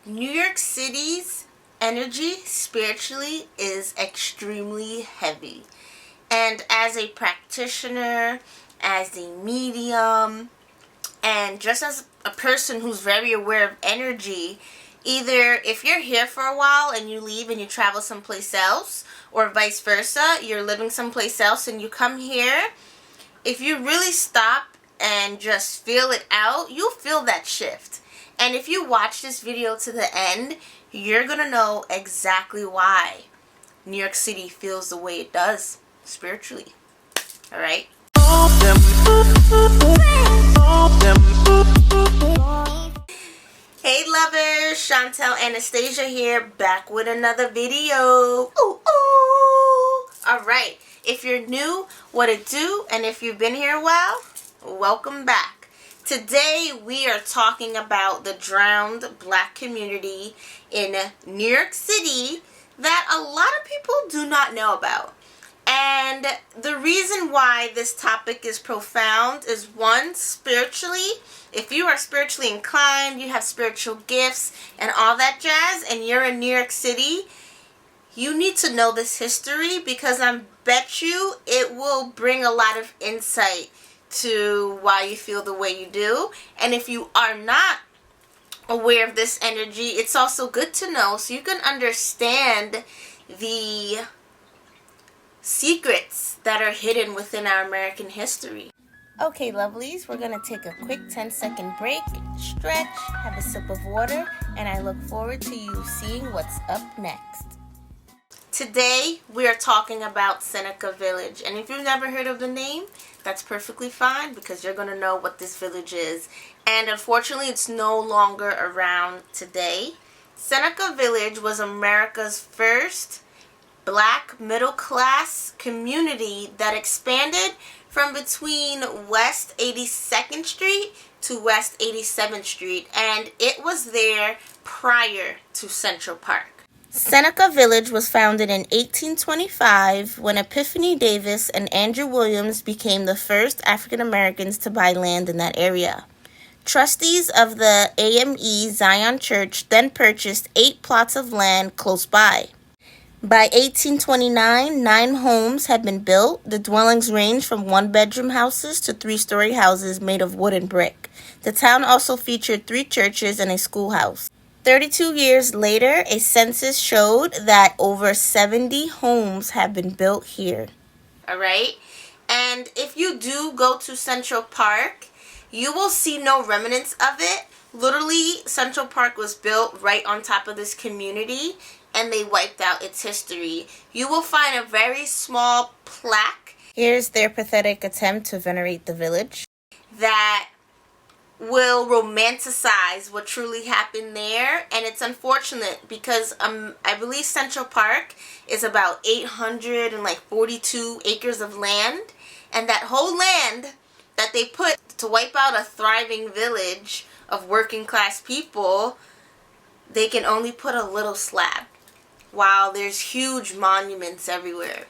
New York City's energy spiritually is extremely heavy. And as a practitioner, as a medium, and just as a person who's very aware of energy, either if you're here for a while and you leave and you travel someplace else, or vice versa, you're living someplace else and you come here, if you really stop and just feel it out, you'll feel that shift. And if you watch this video to the end, you're going to know exactly why New York City feels the way it does spiritually. Alright? Hey lovers, Shontel Anestasia here, back with another video. Ooh, ooh. Alright, if you're new, what it do? And if you've been here a while, welcome back. Today we are talking about the drowned black community in New York City that a lot of people do not know about. And the reason why this topic is profound is, one, spiritually. If you are spiritually inclined, you have spiritual gifts and all that jazz, and you're in New York City, you need to know this history, because I bet you it will bring a lot of insight to why you feel the way you do. And if you are not aware of this energy, it's also good to know so you can understand the secrets that are hidden within our American history. Okay, lovelies, we're going to take a quick 10-second break, stretch, have a sip of water, and I look forward to you seeing what's up next. Today, we are talking about Seneca Village, and if you've never heard of the name, that's perfectly fine, because you're going to know what this village is. And unfortunately, it's no longer around today. Seneca Village was America's first black middle-class community that expanded from between West 82nd Street to West 87th Street, and it was there prior to Central Park. Seneca Village was founded in 1825 when Epiphany Davis and Andrew Williams became the first African Americans to buy land in that area. Trustees of the AME Zion Church then purchased 8 plots of land close by. By 1829, 9 homes had been built. The dwellings ranged from 1-bedroom houses to 3-story houses made of wood and brick. The town also featured 3 churches and a schoolhouse. 32 years later, a census showed that over 70 homes have been built here. Alright? And if you do go to Central Park, you will see no remnants of it. Literally, Central Park was built right on top of this community, and they wiped out its history. You will find a very small plaque. Here's their pathetic attempt to venerate the village that will romanticize what truly happened there. And it's unfortunate because I believe Central Park is about 842 acres of land, and that whole land that they put to wipe out a thriving village of working class people, they can only put a little slab, while there's huge monuments everywhere.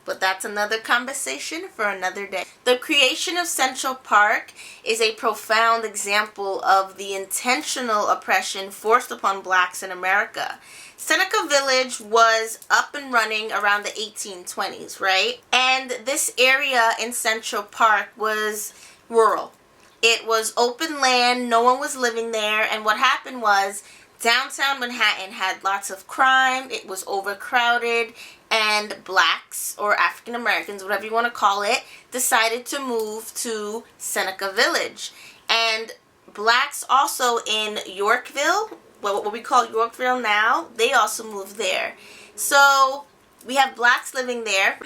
But that's another conversation for another day. The creation of Central Park is a profound example of the intentional oppression forced upon blacks in America. Seneca Village was up and running around the 1820s, right? And this area in Central Park was rural. It was open land, no one was living there, and what happened was downtown Manhattan had lots of crime, it was overcrowded, and blacks, or African Americans, whatever you want to call it, decided to move to Seneca Village. And blacks also in Yorkville, what we call Yorkville now, they also moved there. So we have blacks living there,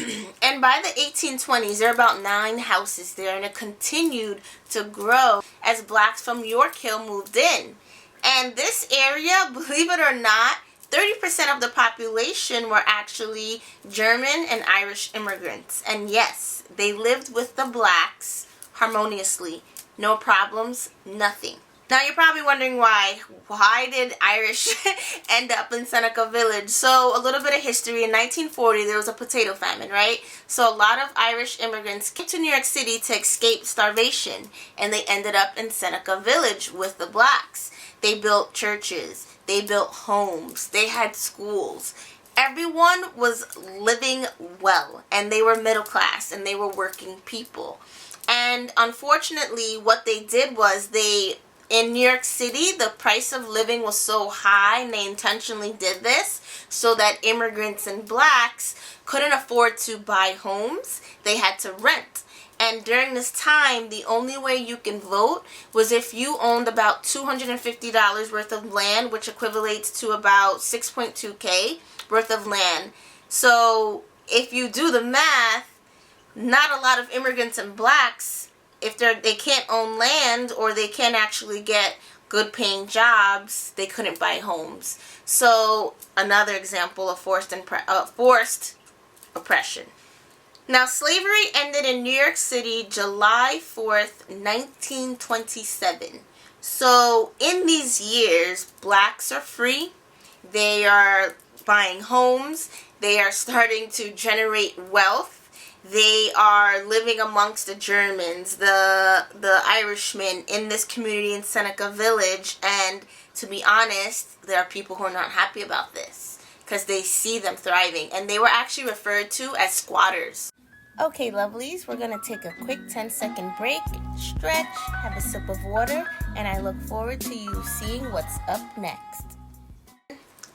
and by the 1820s, there are about 9 houses there, and it continued to grow as blacks from York Hill moved in. And this area, believe it or not, 30% of the population were actually German and Irish immigrants. And yes, they lived with the blacks harmoniously. No problems, nothing. Now you're probably wondering why. Why did Irish end up in Seneca Village? So a little bit of history. In 1940, there was a potato famine, right? So a lot of Irish immigrants came to New York City to escape starvation, and they ended up in Seneca Village with the blacks. They built churches. They built homes. They had schools. Everyone was living well, and they were middle class, and they were working people. And unfortunately, what they did was in New York City, the price of living was so high, and they intentionally did this so that immigrants and blacks couldn't afford to buy homes. They had to rent. And during this time, the only way you can vote was if you owned about $250 worth of land, which equivalates to about 6.2K worth of land. So if you do the math, not a lot of immigrants and blacks, if they can't own land or they can't actually get good paying jobs, they couldn't buy homes. So another example of forced oppression. Now, slavery ended in New York City July 4th, 1927. So in these years, blacks are free. They are buying homes. They are starting to generate wealth. They are living amongst the Germans, the Irishmen in this community in Seneca Village. And to be honest, there are people who are not happy about this because they see them thriving. And they were actually referred to as squatters. Okay, lovelies, we're going to take a quick 10-second break, stretch, have a sip of water, and I look forward to you seeing what's up next.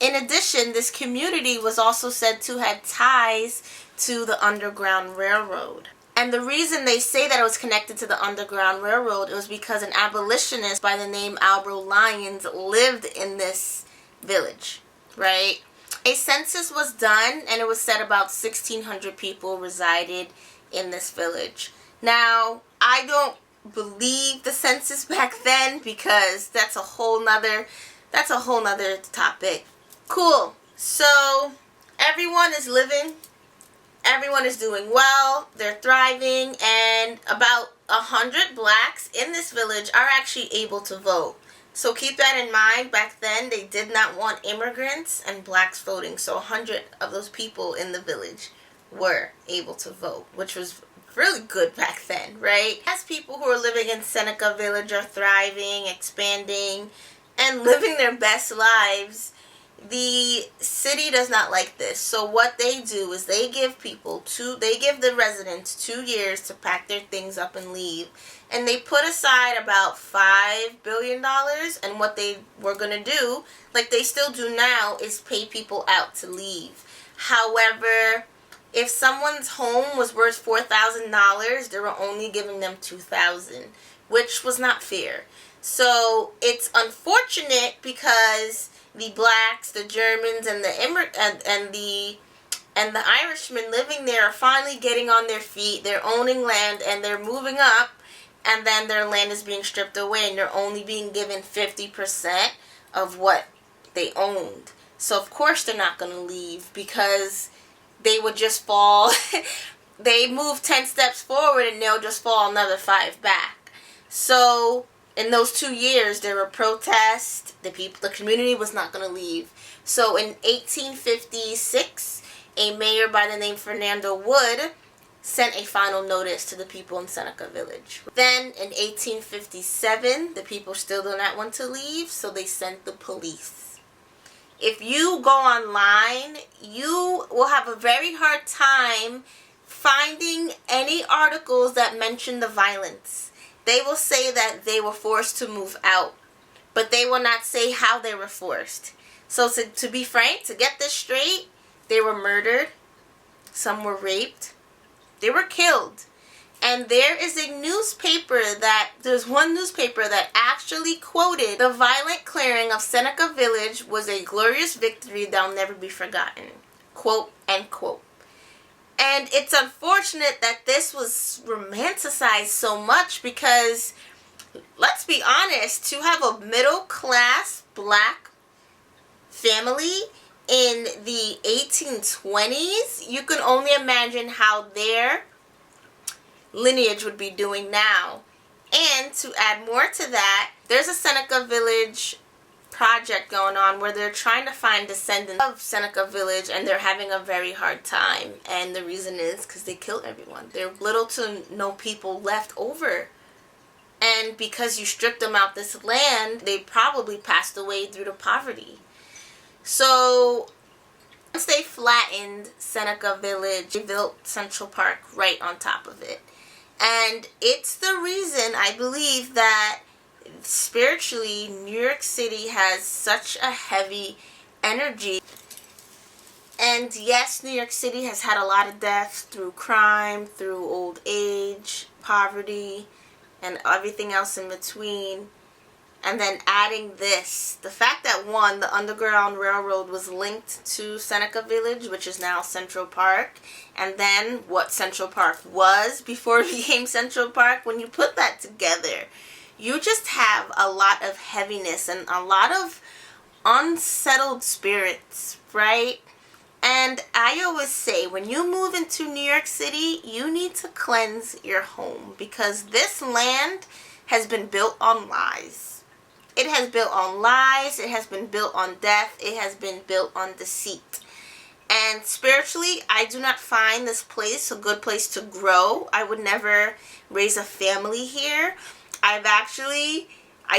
In addition, this community was also said to have ties to the Underground Railroad. And the reason they say that it was connected to the Underground Railroad was because an abolitionist by the name Albro Lyons lived in this village, right? A census was done, and it was said about 1,600 people resided in this village. Now, I don't believe the census back then because that's a whole nother topic. Cool. So everyone is living, everyone is doing well, they're thriving, and about 100 blacks in this village are actually able to vote. So keep that in mind. Back then, they did not want immigrants and blacks voting. So 100 of those people in the village were able to vote, which was really good back then, right? As people who are living in Seneca Village are thriving, expanding, and living their best lives, the city does not like this. So what they do is they give the residents 2 years to pack their things up and leave. And they put aside about $5 billion, and what they were going to do, like they still do now, is pay people out to leave. However, if someone's home was worth $4,000, they were only giving them $2,000, which was not fair. So it's unfortunate because the blacks, the Germans, and the Irishmen living there are finally getting on their feet. They're owning land and they're moving up, and then their land is being stripped away, and they're only being given 50% of what they owned. So of course they're not going to leave because they would just fall. They move 10 steps forward and they'll just fall another 5 back. So in those 2 years, there were protests. The community was not going to leave. So in 1856, a mayor by the name Fernando Wood sent a final notice to the people in Seneca Village. Then in 1857, the people still do not want to leave, so they sent the police. If you go online, you will have a very hard time finding any articles that mention the violence. They will say that they were forced to move out, but they will not say how they were forced. So to be frank, to get this straight, they were murdered, some were raped, they were killed. And there's one newspaper that actually quoted the violent clearing of Seneca Village was a glorious victory that'll never be forgotten. Quote, end quote. And it's unfortunate that this was romanticized so much because, let's be honest, to have a middle-class black family in the 1820s, you can only imagine how their lineage would be doing now. And to add more to that, there's a Seneca Village project going on where they're trying to find descendants of Seneca Village, and they're having a very hard time. And the reason is because they killed everyone. There are little to no people left over. And because you stripped them out this land, they probably passed away due to poverty. So once they flattened Seneca Village, they built Central Park right on top of it. And it's the reason I believe that spiritually New York City has such a heavy energy. And yes, New York City has had a lot of deaths through crime, through old age, poverty, and everything else in between. And then adding this, the fact that one, the Underground Railroad was linked to Seneca Village, which is now Central Park, and then what Central Park was before it became Central Park, when you put that together, you just have a lot of heaviness and a lot of unsettled spirits, right? And I always say, when you move into New York City, you need to cleanse your home, because this land has been built on lies. It has built on lies. It has been built on death. It has been built on deceit. And spiritually, I do not find this place a good place to grow. I would never raise a family here. I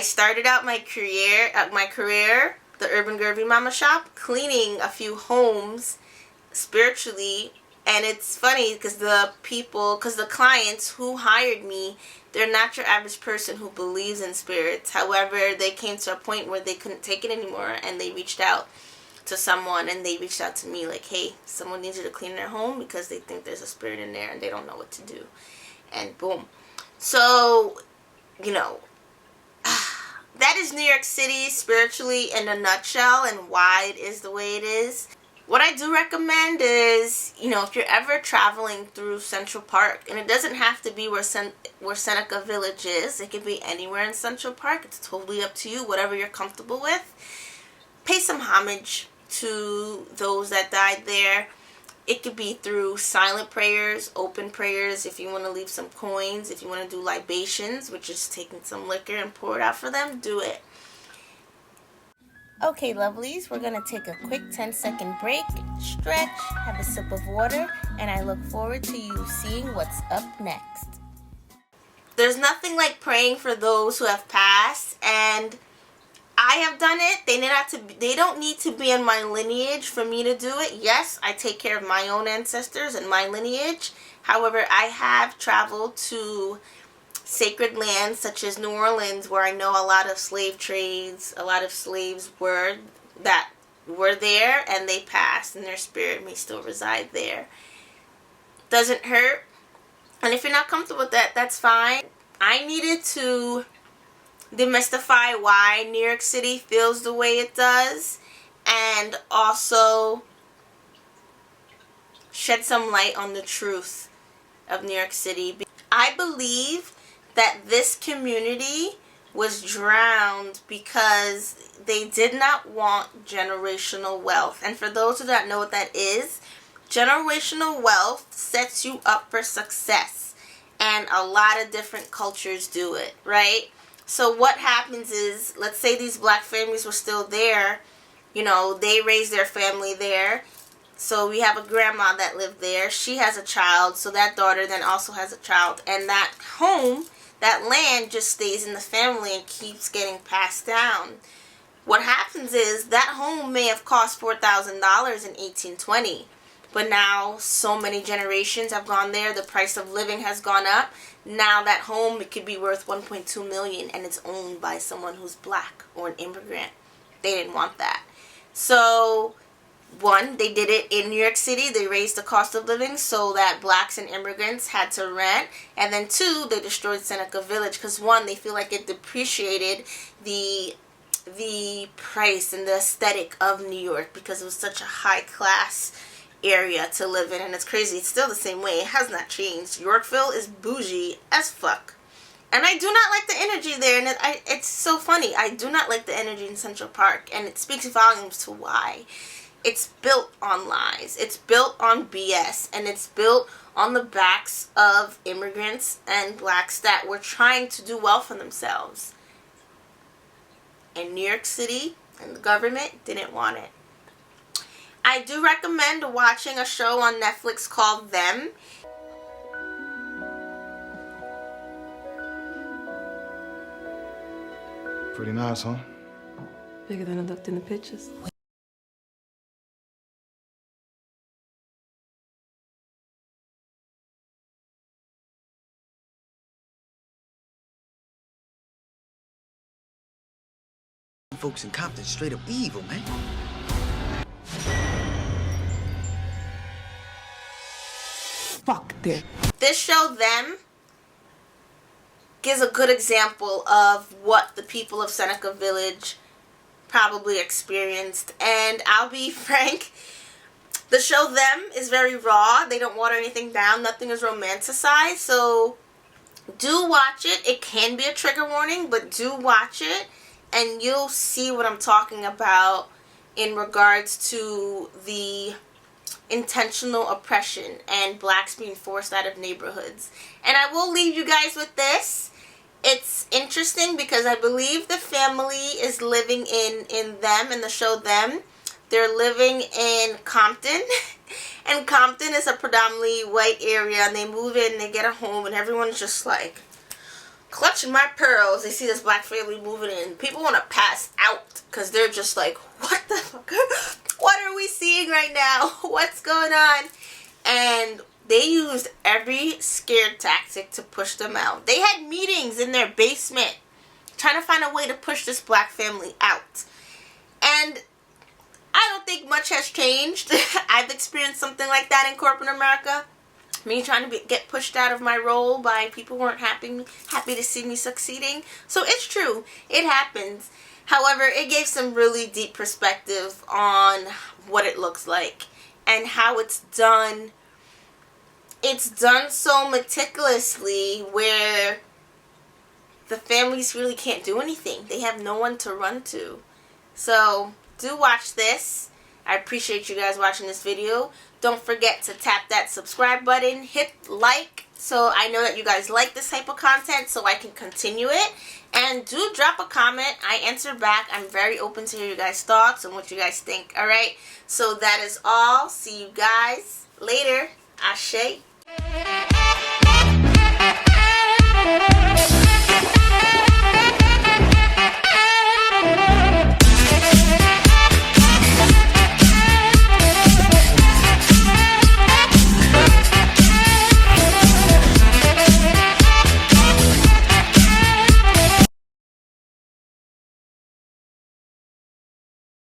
started out my career, the Urban Curvy Mama Shop, cleaning a few homes spiritually. And it's funny because the clients who hired me, they're not your average person who believes in spirits. However, they came to a point where they couldn't take it anymore, and they reached out to someone, and they reached out to me like, hey, someone needs you to clean their home because they think there's a spirit in there and they don't know what to do. And boom. So, that is New York City spiritually in a nutshell, and why it is the way it is. What I do recommend is, if you're ever traveling through Central Park, and it doesn't have to be where Seneca Village is, it could be anywhere in Central Park, it's totally up to you, whatever you're comfortable with. Pay some homage to those that died there. It could be through silent prayers, open prayers, if you want to leave some coins, if you want to do libations, which is taking some liquor and pour it out for them, do it. Okay, lovelies, we're going to take a quick 10-second break, stretch, have a sip of water, and I look forward to you seeing what's up next. There's nothing like praying for those who have passed, and I have done it. They don't need to be in my lineage for me to do it. Yes, I take care of my own ancestors and my lineage. However, I have traveled to sacred lands such as New Orleans, where I know a lot of slave trades, a lot of slaves were there, and they passed, and their spirit may still reside there. Doesn't hurt. And if you're not comfortable with that, that's fine. I needed to demystify why New York City feels the way it does, and also shed some light on the truth of New York City. I believe that this community was drowned because they did not want generational wealth. And for those who don't know what that is, generational wealth sets you up for success. And a lot of different cultures do it, right? So what happens is, let's say these black families were still there, they raised their family there. So we have a grandma that lived there. She has a child, so that daughter then also has a child. And that home, that land just stays in the family and keeps getting passed down. What happens is that home may have cost $4,000 in 1820, but now so many generations have gone there, the price of living has gone up. Now that home, it could be worth $1.2 million, and it's owned by someone who's black or an immigrant. They didn't want that. So one, they did it in New York City. They raised the cost of living so that blacks and immigrants had to rent. And then two, they destroyed Seneca Village because one, they feel like it depreciated the price and the aesthetic of New York because it was such a high class area to live in. And it's crazy. It's still the same way. It has not changed. Yorkville is bougie as fuck. And I do not like the energy there. And it's so funny. I do not like the energy in Central Park. And it speaks volumes to why. it's built on lies. It's built on BS, and it's built on the backs of immigrants and blacks that were trying to do well for themselves. And New York City and the government didn't want it. I do recommend watching a show on Netflix called Them. Pretty nice, huh? Bigger than it looked in the pictures. Folks in Compton straight up evil, man. Fuck them. This show, Them, gives a good example of what the people of Seneca Village probably experienced. And I'll be frank, the show Them is very raw. They don't water anything down. Nothing is romanticized. So do watch it. It can be a trigger warning, but do watch it. And you'll see what I'm talking about in regards to the intentional oppression and blacks being forced out of neighborhoods. And I will leave you guys with this. It's interesting because I believe the family is living in Them, in the show Them. They're living in Compton. And Compton is a predominantly white area. And they move in, they get a home, and everyone's just like clutching my pearls. They see this black family moving in. People want to pass out because they're just like, what the fuck? What are we seeing right now? What's going on? And they used every scare tactic to push them out. They had meetings in their basement trying to find a way to push this black family out. And I don't think much has changed. I've experienced something like that in corporate America. Me trying to get pushed out of my role by people who weren't happy to see me succeeding. So it's true. It happens. However, it gave some really deep perspective on what it looks like and how it's done. It's done so meticulously where the families really can't do anything. They have no one to run to. So do watch this. I appreciate you guys watching this video. Don't forget to tap that subscribe button, hit like, so I know that you guys like this type of content so I can continue it. And do drop a comment. I answer back. I'm very open to hear you guys' thoughts and what you guys think. Alright, so that is all. See you guys later. Ashe.